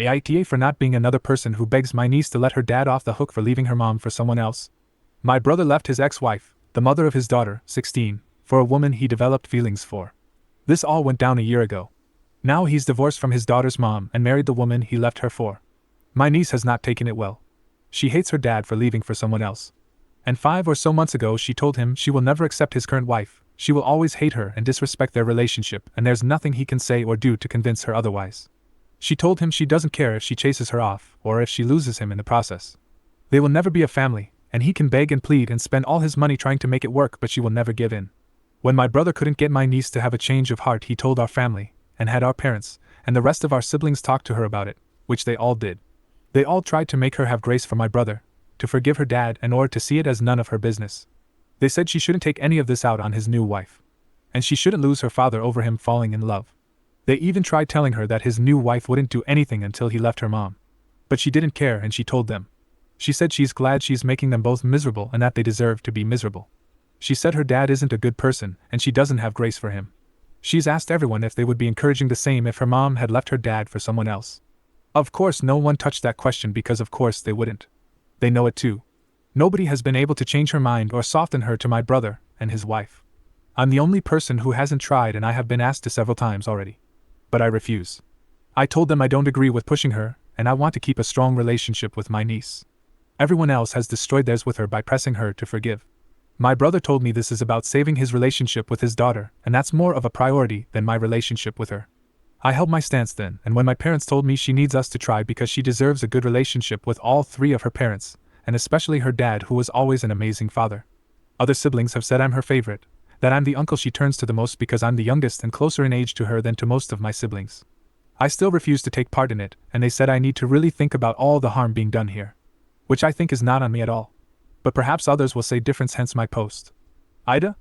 AITA for not being another person who begs my niece to let her dad off the hook for leaving her mom for someone else. My brother left his ex-wife, the mother of his daughter, 16, for a woman he developed feelings for. This all went down a year ago. Now he's divorced from his daughter's mom and married the woman he left her for. My niece has not taken it well. She hates her dad for leaving for someone else. And 5 or so months ago she told him she will never accept his current wife, she will always hate her and disrespect their relationship, and there's nothing he can say or do to convince her otherwise. She told him she doesn't care if she chases her off, or if she loses him in the process. They will never be a family, and he can beg and plead and spend all his money trying to make it work, but she will never give in. When my brother couldn't get my niece to have a change of heart, he told our family, and had our parents, and the rest of our siblings talk to her about it, which they all did. They all tried to make her have grace for my brother, to forgive her dad, and or to see it as none of her business. They said she shouldn't take any of this out on his new wife. And she shouldn't lose her father over him falling in love. They even tried telling her that his new wife wouldn't do anything until he left her mom. But she didn't care, and she told them. She said she's glad she's making them both miserable and that they deserve to be miserable. She said her dad isn't a good person and she doesn't have grace for him. She's asked everyone if they would be encouraging the same if her mom had left her dad for someone else. Of course no one touched that question because of course they wouldn't. They know it too. Nobody has been able to change her mind or soften her to my brother and his wife. I'm the only person who hasn't tried, and I have been asked to several times already. But I refuse. I told them I don't agree with pushing her, and I want to keep a strong relationship with my niece. Everyone else has destroyed theirs with her by pressing her to forgive. My brother told me this is about saving his relationship with his daughter, and that's more of a priority than my relationship with her. I held my stance then, and when my parents told me she needs us to try because she deserves a good relationship with all 3 of her parents, and especially her dad, who was always an amazing father. Other siblings have said I'm her favorite, that I'm the uncle she turns to the most because I'm the youngest and closer in age to her than to most of my siblings. I still refuse to take part in it, and they said I need to really think about all the harm being done here. Which I think is not on me at all. But perhaps others will say different, hence my post. AITA?